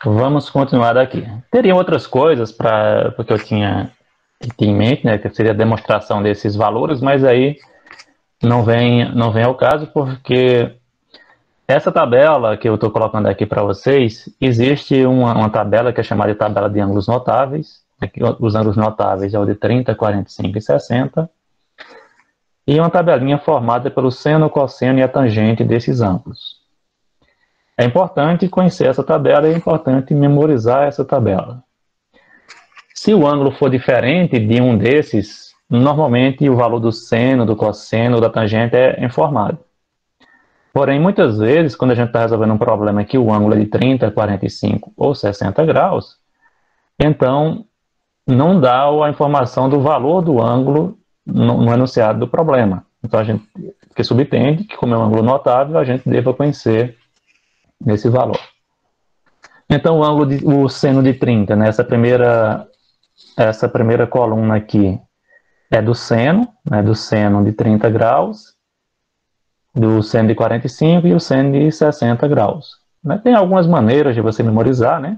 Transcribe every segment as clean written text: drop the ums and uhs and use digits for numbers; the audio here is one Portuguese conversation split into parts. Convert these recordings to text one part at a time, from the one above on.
Vamos continuar aqui. Teria outras coisas porque eu tinha em mente, né, que seria a demonstração desses valores, mas aí não vem ao caso, porque essa tabela que eu estou colocando aqui para vocês, existe uma tabela que é chamada de tabela de ângulos notáveis. Aqui, os ângulos notáveis é o de 30, 45 e 60. E uma tabelinha formada pelo seno, cosseno e a tangente desses ângulos. É importante conhecer essa tabela e é importante memorizar essa tabela. Se o ângulo for diferente de um desses, normalmente o valor do seno, do cosseno, da tangente é informado. Porém, muitas vezes, quando a gente está resolvendo um problema que o ângulo é de 30, 45 ou 60 graus, então não dá a informação do valor do ângulo no enunciado do problema. Então a gente que subentende que, como é um ângulo notável, a gente deva conhecer esse valor. Então o seno de 30, né, essa primeira coluna aqui é do seno de 30 graus, do seno de 45 e o seno de 60 graus. Tem algumas maneiras de você memorizar, né?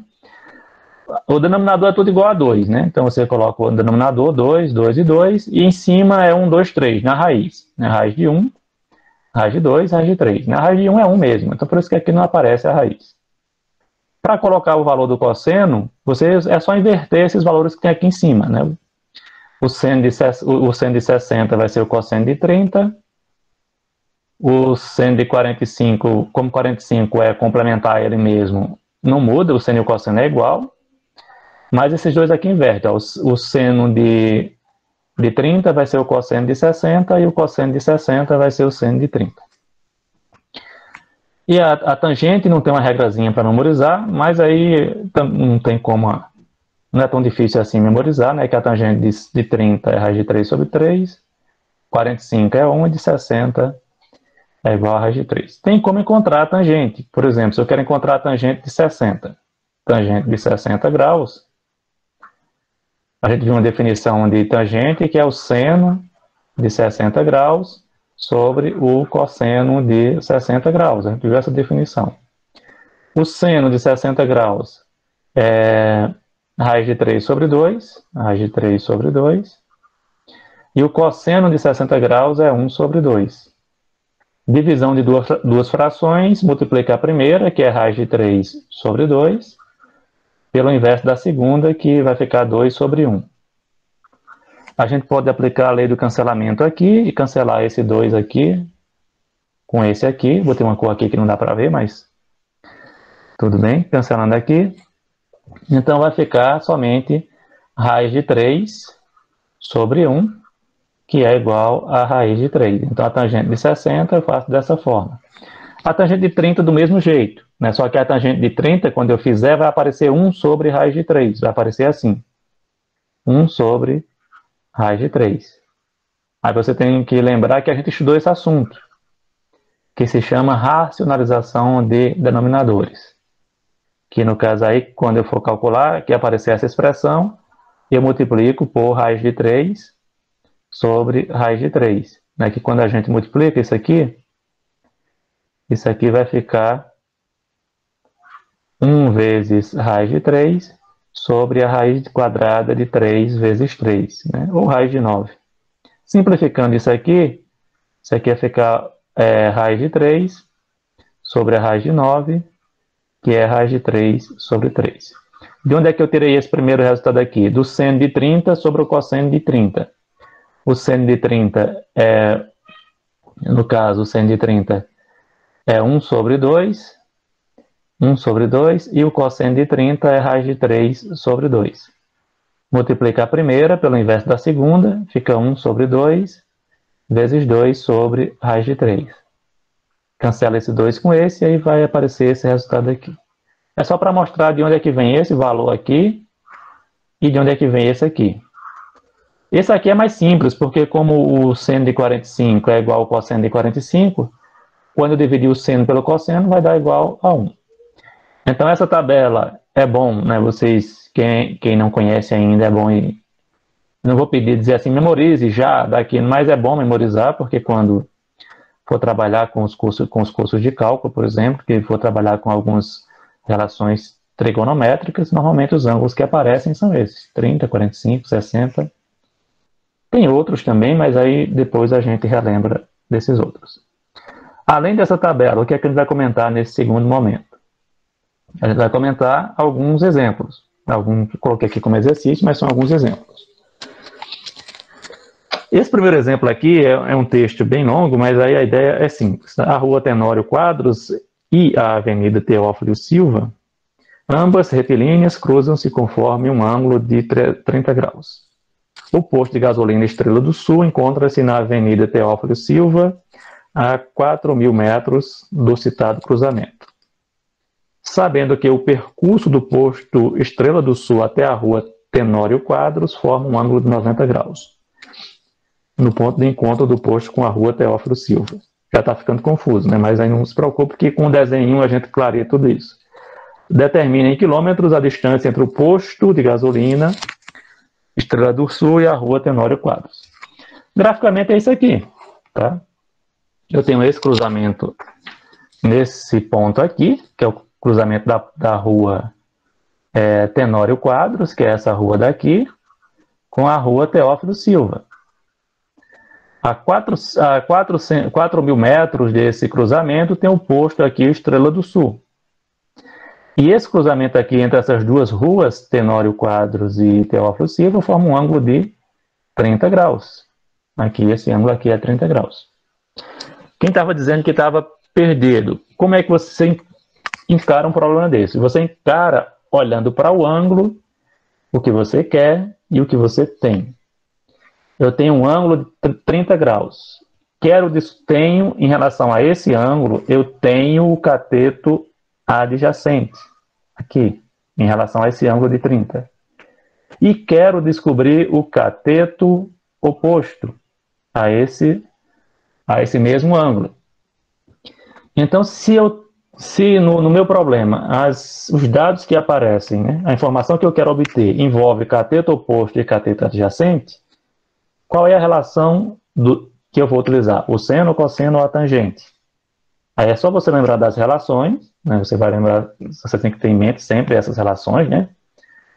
O denominador é tudo igual a 2, né? Então você coloca o denominador 2, 2 e 2, e em cima é 1, 2, 3, na raiz. Na raiz de 1, raiz de 2, raiz de 3. Na raiz de 1 é 1 mesmo, então por isso que aqui não aparece a raiz. Para colocar o valor do cosseno, é só inverter esses valores que tem aqui em cima, né? O seno de 60 vai ser o cosseno de 30. O seno de 45, como 45 é complementar ele mesmo, não muda, o seno e o cosseno é igual. Mas esses dois aqui invertem. O seno de 30 vai ser o cosseno de 60 e o cosseno de 60 vai ser o seno de 30. E a tangente não tem uma regrazinha para memorizar, mas aí não tem como, não é tão difícil assim memorizar, né? Que a tangente de 30 é raiz de 3 sobre 3, 45 é 1 e de 60 é igual a raiz de 3. Tem como encontrar a tangente. Por exemplo, se eu quero encontrar a tangente de 60, tangente de 60 graus, a gente viu uma definição de tangente que é o seno de 60 graus sobre o cosseno de 60 graus. A gente viu essa definição. O seno de 60 graus é raiz de 3 sobre 2, raiz de 3 sobre 2. E o cosseno de 60 graus é 1 sobre 2. Divisão de duas frações, multiplica a primeira, que é raiz de 3 sobre 2, pelo inverso da segunda, que vai ficar 2 sobre 1. A gente pode aplicar a lei do cancelamento aqui e cancelar esse 2 aqui com esse aqui. Vou ter uma cor aqui que não dá para ver, mas tudo bem. Cancelando aqui. Então vai ficar somente raiz de 3 sobre 1, que é igual a raiz de 3. Então a tangente de 60 eu faço dessa forma. A tangente de 30 do mesmo jeito, né? Só que a tangente de 30, quando eu fizer, vai aparecer 1 sobre raiz de 3. Vai aparecer assim. 1 sobre raiz de 3. Aí você tem que lembrar que a gente estudou esse assunto, que se chama racionalização de denominadores. Que no caso aí, quando eu for calcular, que aparecer essa expressão, eu multiplico por raiz de 3 sobre raiz de 3. Né? Que quando a gente multiplica isso aqui vai ficar 1 vezes raiz de 3 sobre a raiz quadrada de 3 vezes 3, né? Ou raiz de 9. Simplificando isso aqui vai ficar raiz de 3 sobre a raiz de 9, que é raiz de 3 sobre 3. De onde é que eu tirei esse primeiro resultado aqui? Do seno de 30 sobre o cosseno de 30. O seno de 30 no caso, o seno de 30 é 1 sobre 2, 1 sobre 2, e o cosseno de 30 é raiz de 3 sobre 2. Multiplica a primeira pelo inverso da segunda, fica 1 sobre 2, vezes 2 sobre raiz de 3. Cancela esse 2 com esse, e aí vai aparecer esse resultado aqui. É só para mostrar de onde é que vem esse valor aqui, e de onde é que vem esse aqui. Esse aqui é mais simples, porque como o seno de 45 é igual ao cosseno de 45, quando eu dividir o seno pelo cosseno, vai dar igual a 1. Então essa tabela é bom, né? Vocês, quem não conhece ainda, é bom e não vou pedir dizer assim, memorize já daqui, mas é bom memorizar, porque quando for trabalhar com os cursos de cálculo, por exemplo, que for trabalhar com algumas relações trigonométricas, normalmente os ângulos que aparecem são esses, 30, 45, 60. Tem outros também, mas aí depois a gente relembra desses outros. Além dessa tabela, o que é que a gente vai comentar nesse segundo momento? A gente vai comentar alguns exemplos. Alguns coloquei aqui como exercício, mas são alguns exemplos. Esse primeiro exemplo aqui é um texto bem longo, mas aí a ideia é simples. A rua Tenório Quadros e a Avenida Teófilo Silva, ambas retilíneas, cruzam-se conforme um ângulo de 30 graus. O posto de gasolina Estrela do Sul encontra-se na Avenida Teófilo Silva, a 4.000 metros do citado cruzamento. Sabendo que o percurso do posto Estrela do Sul até a rua Tenório Quadros forma um ângulo de 90 graus, no ponto de encontro do posto com a rua Teófilo Silva. Já está ficando confuso, né? Mas aí não se preocupe que com o desenho a gente clareia tudo isso. Determina em quilômetros a distância entre o posto de gasolina Estrela do Sul e a rua Tenório Quadros. Graficamente é isso aqui, tá? Eu tenho esse cruzamento nesse ponto aqui, que é o cruzamento da rua Tenório Quadros, que é essa rua daqui, com a rua Teófilo Silva. A 4.000 metros desse cruzamento tem o posto aqui Estrela do Sul. E esse cruzamento aqui entre essas duas ruas, Tenório Quadros e Teófilo Silva, forma um ângulo de 30 graus. Aqui, esse ângulo aqui é 30 graus. Quem estava dizendo que estava perdido, como é que você encara um problema desse? Você encara olhando para o ângulo, o que você quer e o que você tem. Eu tenho um ângulo de 30 graus. Tenho, em relação a esse ângulo, eu tenho o cateto adjacente, aqui, em relação a esse ângulo de 30. E quero descobrir o cateto oposto a esse mesmo ângulo. Então, se no meu problema, os dados que aparecem, né, a informação que eu quero obter envolve cateto oposto e cateto adjacente, qual é a relação que eu vou utilizar? O seno, o cosseno ou a tangente? Aí é só você lembrar das relações, né? Você vai lembrar, você tem que ter em mente sempre essas relações, né?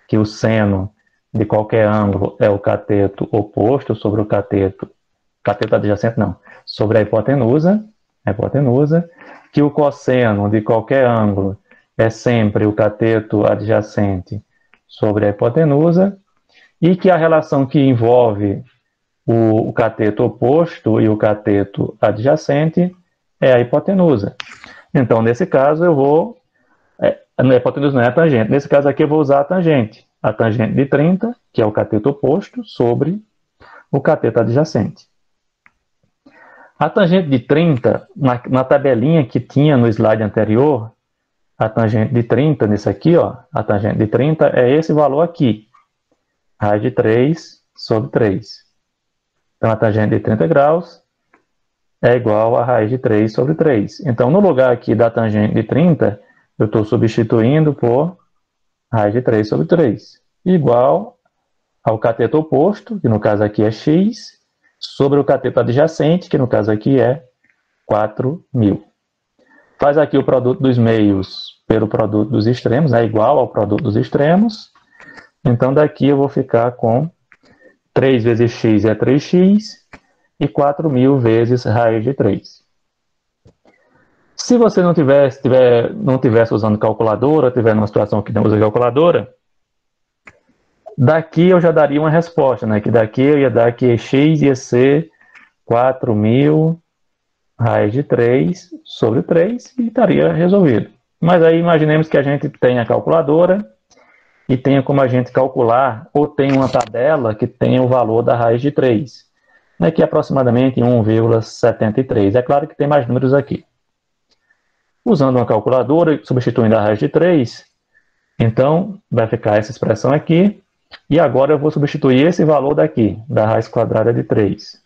Que o seno de qualquer ângulo é o cateto oposto sobre o cateto adjacente não, sobre a hipotenusa, que o cosseno de qualquer ângulo é sempre o cateto adjacente sobre a hipotenusa, e que a relação que envolve o cateto oposto e o cateto adjacente é a hipotenusa. Então, nesse caso, eu vou... a hipotenusa não é a tangente. Nesse caso aqui, eu vou usar a tangente. A tangente de 30, que é o cateto oposto, sobre o cateto adjacente. A tangente de 30, na tabelinha que tinha no slide anterior, a tangente de 30, nesse aqui, ó, a tangente de 30 é esse valor aqui. Raiz de 3 sobre 3. Então, a tangente de 30 graus é igual a raiz de 3 sobre 3. Então, no lugar aqui da tangente de 30, eu estou substituindo por raiz de 3 sobre 3, igual ao cateto oposto, que no caso aqui é x, sobre o cateto adjacente, que no caso aqui é 4.000. Faz aqui o produto dos meios pelo produto dos extremos, é igual ao produto dos extremos. Então, daqui eu vou ficar com 3 vezes x é 3x, e 4.000 vezes raiz de 3. Se você não tivesse usando calculadora, estiver numa situação que não usa calculadora, daqui eu já daria uma resposta, né? Que daqui eu ia dar que x ia ser 4.000 raiz de 3 sobre 3 e estaria resolvido. Mas aí imaginemos que a gente tenha a calculadora e tenha como a gente calcular, ou tem uma tabela que tenha o valor da raiz de 3. Aqui aproximadamente 1,73. É claro que tem mais números aqui. Usando uma calculadora, substituindo a raiz de 3, então vai ficar essa expressão aqui, e agora eu vou substituir esse valor daqui, da raiz quadrada de 3.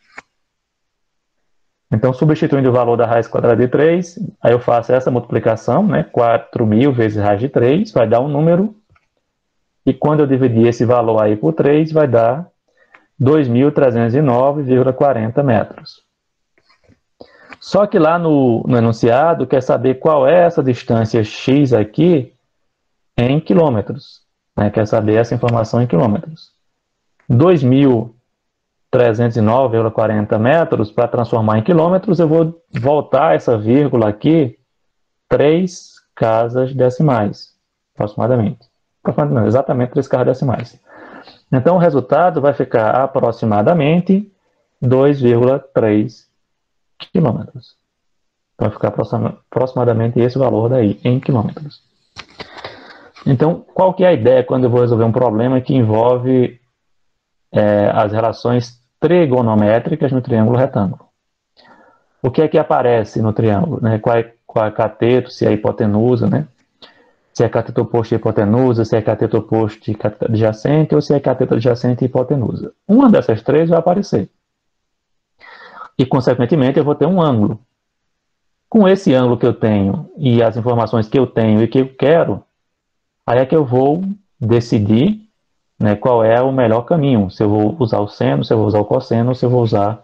Então, substituindo o valor da raiz quadrada de 3, aí eu faço essa multiplicação, né? 4.000 vezes raiz de 3, vai dar um número, e quando eu dividir esse valor aí por 3, vai dar 2.309,40 metros. Só que lá no enunciado quer saber qual é essa distância x aqui em quilômetros, né? Quer saber essa informação em quilômetros. 2.309,40 metros, para transformar em quilômetros, eu vou voltar essa vírgula aqui 3 casas decimais, aproximadamente. Não, exatamente 3 casas decimais. Então, o resultado vai ficar aproximadamente 2,3 quilômetros. Vai ficar aproximadamente esse valor daí, em quilômetros. Então, qual que é a ideia quando eu vou resolver um problema que envolve as relações trigonométricas no triângulo retângulo? O que é que aparece no triângulo? Né? Qual é cateto, se é hipotenusa, né? Se é cateto oposto e hipotenusa, se é cateto oposto e cateto adjacente, ou se é cateto adjacente e hipotenusa. Uma dessas três vai aparecer. E, consequentemente, eu vou ter um ângulo. Com esse ângulo que eu tenho e as informações que eu tenho e que eu quero, aí é que eu vou decidir, né, qual é o melhor caminho. Se eu vou usar o seno, se eu vou usar o cosseno, se eu vou usar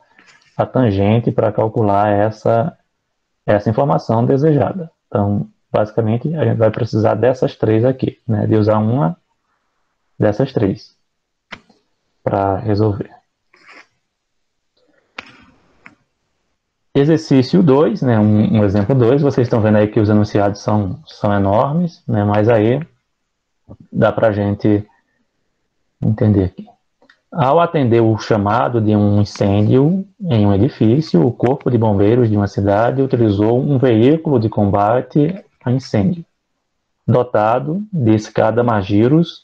a tangente para calcular essa informação desejada. Então, basicamente, a gente vai precisar dessas três aqui, né, de usar uma dessas três para resolver. Exercício 2, né, um exemplo 2, vocês estão vendo aí que os enunciados são enormes, né, mas aí dá para a gente entender aqui. Ao atender o chamado de um incêndio em um edifício, o Corpo de Bombeiros de uma cidade utilizou um veículo de combate a incêndio, dotado de escada Magiros.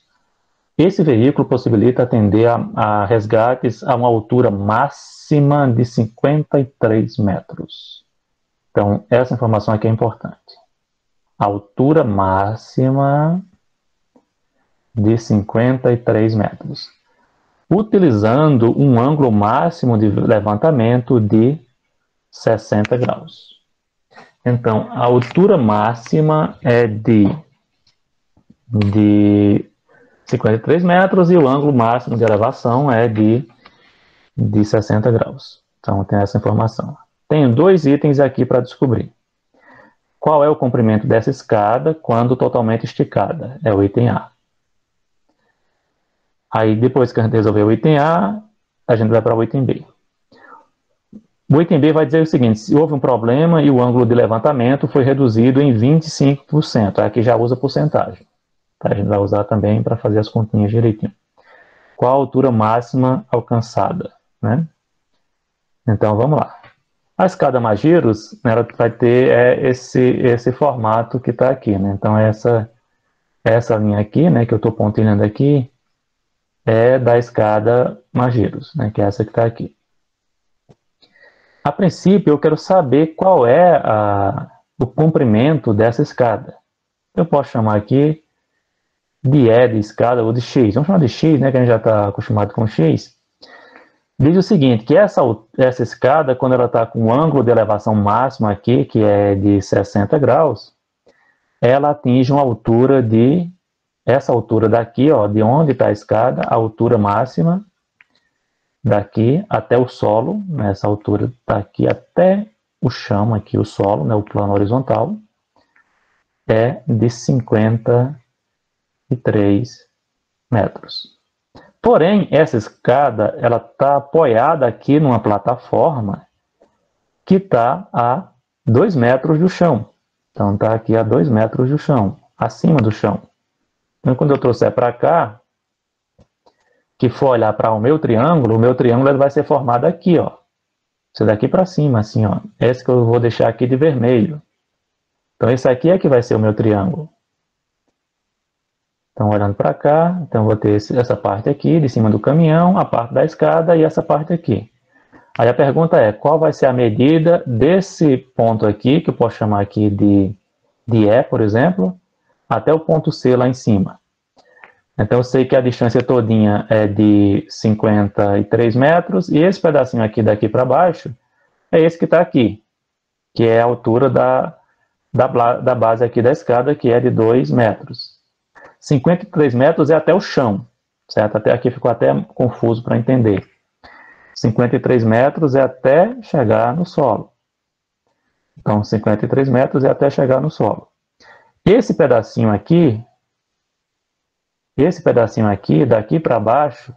Esse veículo possibilita atender a resgates a uma altura máxima de 53 metros. Então, essa informação aqui é importante. Altura máxima de 53 metros. Utilizando um ângulo máximo de levantamento de 60 graus. Então, a altura máxima é de 53 metros e o ângulo máximo de elevação é de 60 graus. Então, tem essa informação. Tenho 2 itens aqui para descobrir. Qual é o comprimento dessa escada quando totalmente esticada? É o item A. Aí, depois que a gente resolver o item A, a gente vai para o item B. O item B vai dizer o seguinte: se houve um problema e o ângulo de levantamento foi reduzido em 25%. Aqui já usa porcentagem. A gente vai usar também para fazer as continhas direitinho. Qual a altura máxima alcançada? Né? Então, vamos lá. A escada Magiros, ela vai ter esse formato que está aqui. Né? Então, essa linha aqui, né, que eu estou pontilhando aqui, é da escada Magiros, né, que é essa que está aqui. A princípio, eu quero saber qual é o comprimento dessa escada. Eu posso chamar aqui de E de escada ou de X. Vamos chamar de X, né, que a gente já está acostumado com X. Diz o seguinte, que essa escada, quando ela está com o ângulo de elevação máximo aqui, que é de 60 graus, ela atinge uma altura essa altura daqui, ó, de onde está a escada, a altura máxima, daqui até o solo, né, essa altura está aqui até o chão, aqui o solo, né, o plano horizontal, é de 53 metros. Porém, essa escada ela está apoiada aqui numa plataforma que está a 2 metros do chão. Então, está aqui a 2 metros do chão, acima do chão. Então, quando eu trouxer para cá, que for olhar para o meu triângulo ele vai ser formado aqui, ó. Isso daqui para cima, assim, ó. Esse que eu vou deixar aqui de vermelho. Então, esse aqui é que vai ser o meu triângulo. Então, olhando para cá, então eu vou ter essa parte aqui, de cima do caminhão, a parte da escada e essa parte aqui. Aí a pergunta é, qual vai ser a medida desse ponto aqui, que eu posso chamar aqui de E, por exemplo, até o ponto C lá em cima. Então, eu sei que a distância todinha é de 53 metros, e esse pedacinho aqui daqui para baixo é esse que está aqui, que é a altura da base aqui da escada, que é de 2 metros. 53 metros é até o chão, certo? Até aqui ficou até confuso para entender. 53 metros é até chegar no solo. Então, 53 metros é até chegar no solo. Esse pedacinho aqui Esse pedacinho aqui, daqui para baixo,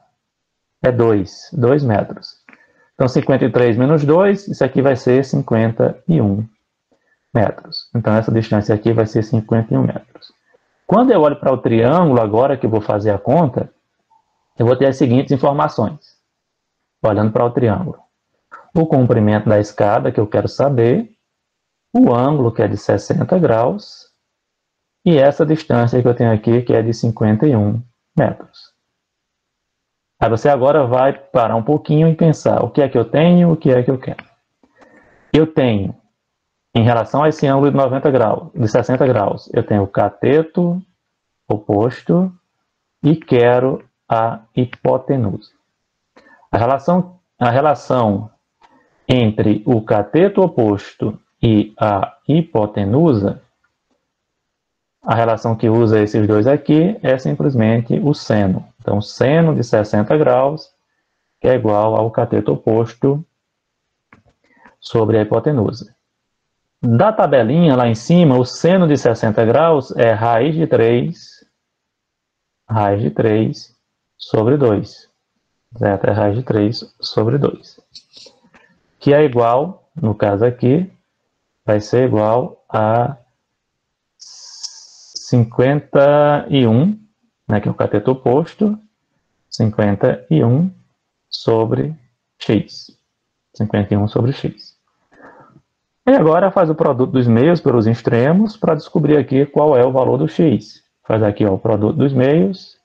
é 2 metros. Então, 53 menos 2, isso aqui vai ser 51 metros. Então, essa distância aqui vai ser 51 metros. Quando eu olho para o triângulo, agora que eu vou fazer a conta, eu vou ter as seguintes informações. Olhando para o triângulo. O comprimento da escada, que eu quero saber, o ângulo, que é de 60 graus, e essa distância que eu tenho aqui, que é de 51 metros. Aí você agora vai parar um pouquinho e pensar o que é que eu tenho, o que é que eu quero. Eu tenho, em relação a esse ângulo de 90 graus, de 60 graus, eu tenho o cateto oposto e quero a hipotenusa. A relação entre o cateto oposto e a hipotenusa, a relação que usa esses dois aqui é simplesmente o seno. Então, seno de 60 graus é igual ao cateto oposto sobre a hipotenusa. Da tabelinha lá em cima, o seno de 60 graus é raiz de 3 sobre 2. Zeta é raiz de 3 sobre 2. Que é igual, no caso aqui, vai ser igual a 51, né, que é o cateto oposto, 51 sobre x. 51 sobre x. E agora faz o produto dos meios pelos extremos para descobrir aqui qual é o valor do x. Faz aqui ó, o produto dos meios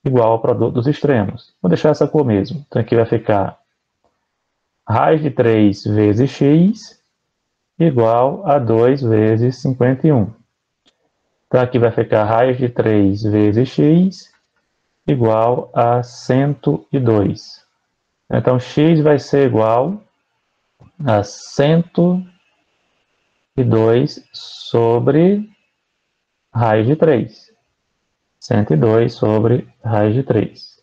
igual ao produto dos extremos. Vou deixar essa cor mesmo. Então aqui vai ficar raiz de 3 vezes x igual a 2 vezes 51. Então aqui vai ficar raiz de 3 vezes x igual a 102. Então x vai ser igual a 102 sobre raiz de 3. 102 sobre raiz de 3.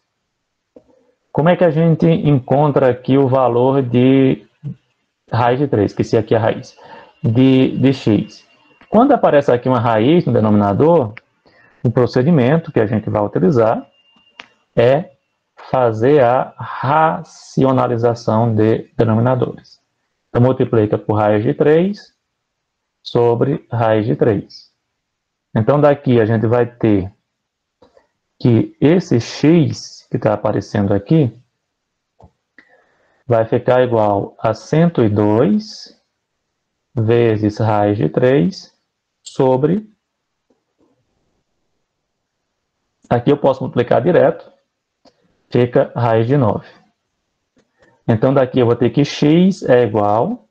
Como é que a gente encontra aqui o valor de raiz de 3, que se aqui é a raiz, de x? Quando aparece aqui uma raiz no denominador, o procedimento que a gente vai utilizar é fazer a racionalização de denominadores. Então, multiplica por raiz de 3 sobre raiz de 3. Então, daqui a gente vai ter que esse x que está aparecendo aqui vai ficar igual a 102 vezes raiz de 3 sobre... Aqui eu posso multiplicar direto, fica raiz de 9. Então, daqui eu vou ter que x é igual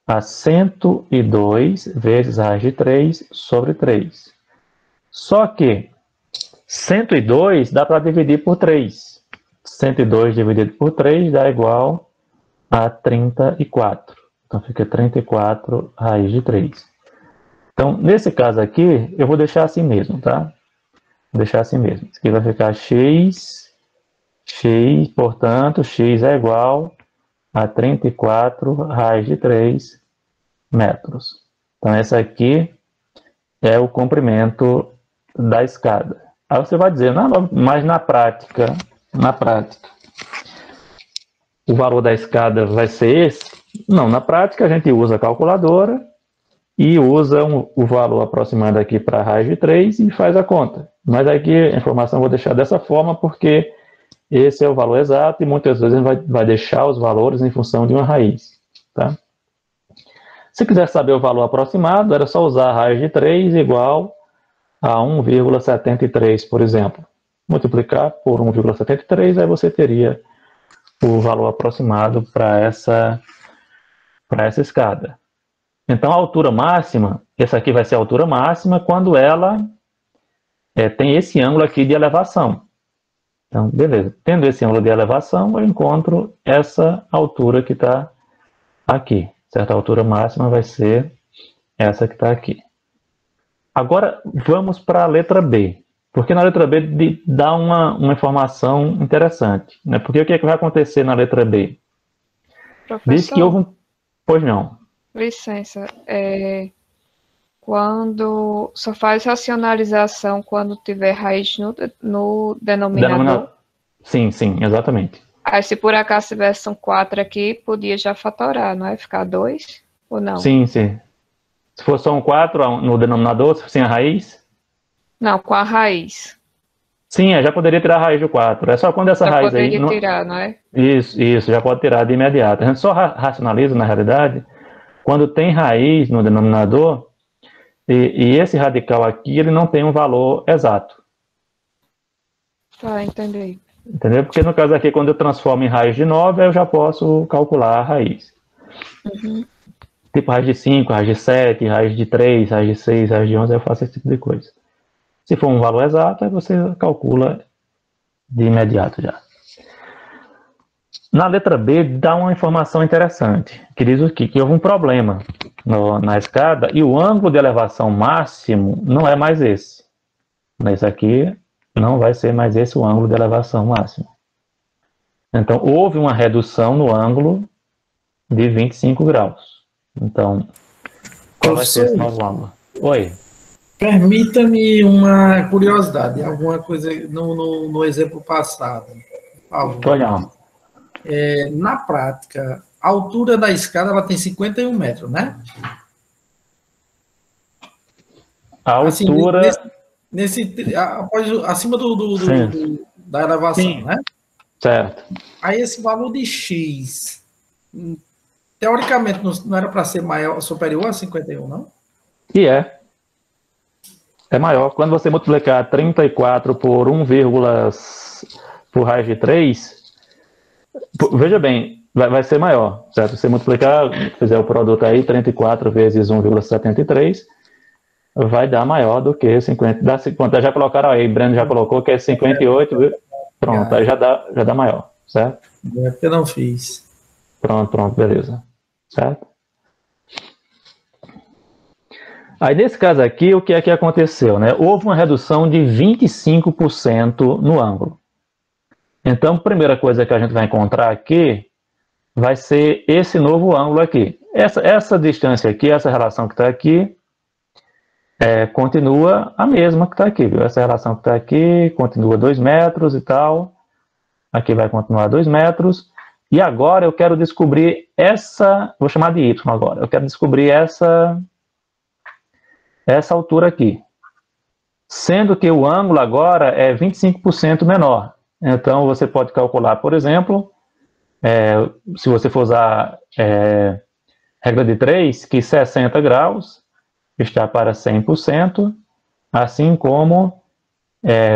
a 102 vezes raiz de 3 sobre 3. Só que 102 dá para dividir por 3. 102 dividido por 3 dá igual a 34. Então, fica 34 raiz de 3. Então, nesse caso aqui, eu vou deixar assim mesmo, tá? Vou deixar assim mesmo. Isso aqui vai ficar x, portanto, x é igual a 34 raiz de 3 metros. Então, esse aqui é o comprimento da escada. Aí você vai dizer, não, mas na prática, o valor da escada vai ser esse? Não, na prática a gente usa a calculadora e usa o valor aproximado aqui para a raiz de 3 e faz a conta. Mas aqui a informação eu vou deixar dessa forma porque esse é o valor exato e muitas vezes a gente vai deixar os valores em função de uma raiz. Tá? Se quiser saber o valor aproximado, era só usar a raiz de 3 igual a 1,73, por exemplo. Multiplicar por 1,73, aí você teria o valor aproximado para essa escada. Então, a altura máxima, essa aqui vai ser a altura máxima quando ela tem esse ângulo aqui de elevação. Então, beleza. Tendo esse ângulo de elevação, eu encontro essa altura que está aqui. Certo? A altura máxima vai ser essa que está aqui. Agora, vamos para a letra B. Porque na letra B dá uma informação interessante. Né? Porque o que, é que vai acontecer na letra B? Professor, Diz que houve um... Pois não. licença. Quando só faz racionalização quando tiver raiz no denominador. Sim, sim, exatamente. Aí se por acaso tivesse um 4 aqui, podia já fatorar, não é? Ficar 2 ou não? Sim, sim. Se for só um 4 no denominador, sem a raiz? Não, com a raiz. Sim, já poderia tirar a raiz do 4. É só quando essa Já raiz aí... poderia tirar, não é? Isso, já pode tirar de imediato. A gente só racionaliza, na realidade, quando tem raiz no denominador, e esse radical aqui, ele não tem um valor exato. Tá, entendi. Entendeu? Porque no caso aqui, quando eu transformo em raiz de 9, eu já posso calcular a raiz. Uhum. Tipo raiz de 5, raiz de 7, raiz de 3, raiz de 6, raiz de 11, eu faço esse tipo de coisa. Se for um valor exato, aí você calcula de imediato já. Na letra B, dá uma informação interessante, que diz o quê? Que houve um problema na escada e o ângulo de elevação máximo não é mais esse. Nesse aqui, não vai ser mais esse o ângulo de elevação máximo. Então, houve uma redução no ângulo de 25 graus. Então, qual vai ser esse novo ângulo? Oi. Permita-me uma curiosidade, alguma coisa no exemplo passado. Por favor. Olha. Na prática, a altura da escada ela tem 51 metros, né? A altura... Assim, acima da elevação, sim, né? Certo. Aí esse valor de X, teoricamente, não era para ser superior a 51, não? E é maior. Quando você multiplicar 34 por 1, por raiz de 3, veja bem, vai ser maior, certo? Se multiplicar, fizer o produto aí, 34 vezes 1,73, vai dar maior do que 50. Dá 50, já colocaram aí, Breno já colocou que é 58, pronto, aí já dá maior, certo? É porque eu não fiz. Pronto, beleza, certo? Aí, nesse caso aqui, o que é que aconteceu, né? Houve uma redução de 25% no ângulo. Então, a primeira coisa que a gente vai encontrar aqui vai ser esse novo ângulo aqui. Essa distância aqui, essa relação que está aqui, continua a mesma que está aqui, viu? Essa relação que está aqui continua 2 metros e tal. Aqui vai continuar 2 metros. E agora eu quero descobrir vou chamar de Y agora. Eu quero descobrir essa altura aqui, sendo que o ângulo agora é 25% menor. Então, você pode calcular, por exemplo, se você for usar regra de 3, que 60 graus está para 100%, assim como,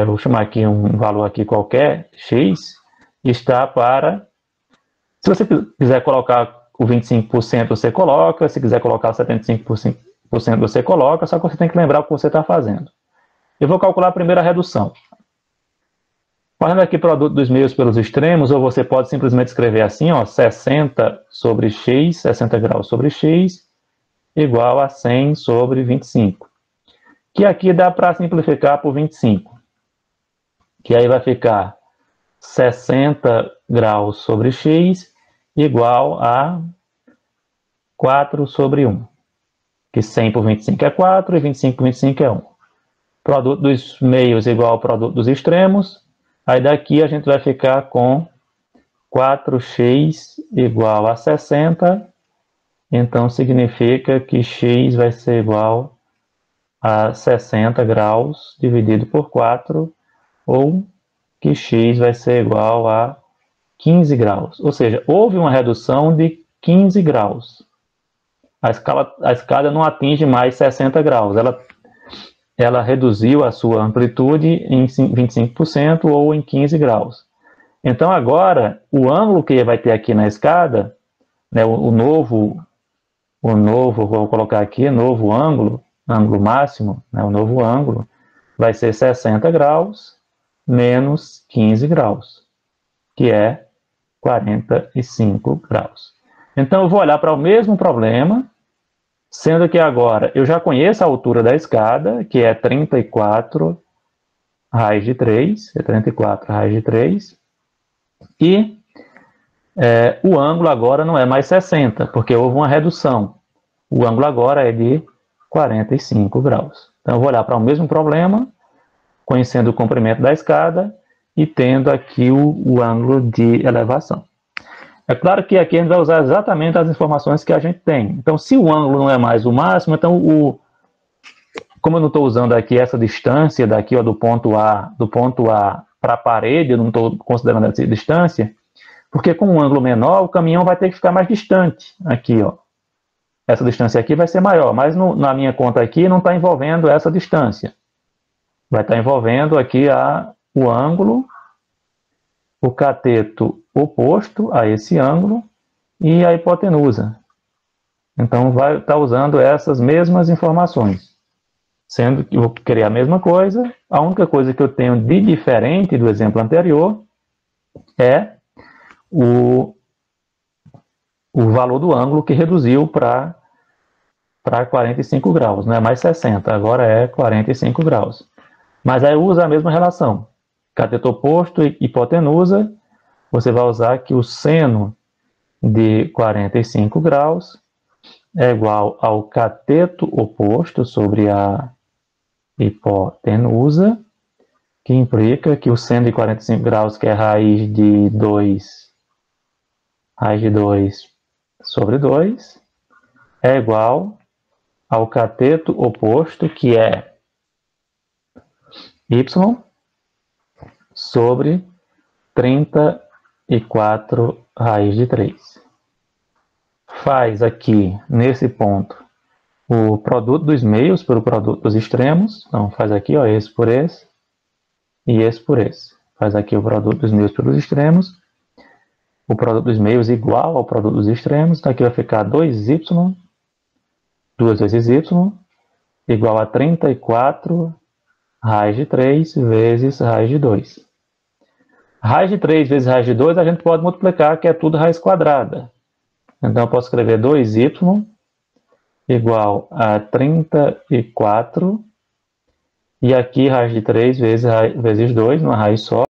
vou chamar aqui um valor aqui qualquer, x, está para... Se você quiser colocar o 25%, você coloca, se quiser colocar o 75%, você coloca, só que você tem que lembrar o que você está fazendo. Eu vou calcular a primeira redução. Fazendo aqui produto dos meios pelos extremos, ou você pode simplesmente escrever assim, ó, 60 sobre x, 60 graus sobre x, igual a 100 sobre 25. Que aqui dá para simplificar por 25. Que aí vai ficar 60 graus sobre x igual a 4 sobre 1. Que 100 por 25 é 4 e 25 por 25 é 1. Produto dos meios igual ao produto dos extremos. Aí daqui a gente vai ficar com 4x igual a 60. Então significa que x vai ser igual a 60 graus dividido por 4, ou que x vai ser igual a 15 graus. Ou seja, houve uma redução de 15 graus. A escada não atinge mais 60 graus. Ela reduziu a sua amplitude em 25% ou em 15 graus. Então, agora, o ângulo que vai ter aqui na escada, né, o novo, vou colocar aqui, novo ângulo máximo, né, o novo ângulo, vai ser 60 graus menos 15 graus, que é 45 graus. Então, eu vou olhar para o mesmo problema, sendo que agora eu já conheço a altura da escada, que é 34 raiz de 3, e o ângulo agora não é mais 60, porque houve uma redução. O ângulo agora é de 45 graus. Então, eu vou olhar para o mesmo problema, conhecendo o comprimento da escada e tendo aqui o ângulo de elevação. É claro que aqui a gente vai usar exatamente as informações que a gente tem. Então, se o ângulo não é mais o máximo, então, como eu não estou usando aqui essa distância daqui, ó, do ponto A para a parede, eu não estou considerando essa distância, porque com um ângulo menor, o caminhão vai ter que ficar mais distante. Aqui, ó. Essa distância aqui vai ser maior, mas na minha conta aqui não está envolvendo essa distância. Vai estar envolvendo aqui o ângulo, o cateto oposto a esse ângulo e a hipotenusa. Então, vai estar usando essas mesmas informações. Sendo que eu vou querer a mesma coisa, a única coisa que eu tenho de diferente do exemplo anterior é o valor do ângulo que reduziu para 45 graus. Não é mais 60, agora é 45 graus. Mas aí usa a mesma relação. Cateto oposto e hipotenusa, você vai usar que o seno de 45 graus é igual ao cateto oposto sobre a hipotenusa, que implica que o seno de 45 graus, que é raiz de 2 sobre 2, é igual ao cateto oposto, que é y sobre 34 raiz de 3. Faz aqui, nesse ponto, o produto dos meios pelo produto dos extremos. Então, faz aqui, ó, esse por esse e esse por esse. Faz aqui o produto dos meios pelos extremos. O produto dos meios igual ao produto dos extremos. Então, aqui vai ficar 2y, 2 vezes y, igual a 34 raiz de 3 vezes raiz de 2. Raiz de 3 vezes raiz de 2 a gente pode multiplicar, que é tudo raiz quadrada. Então, eu posso escrever 2y igual a 34, e aqui raiz de 3 vezes 2, uma raiz só,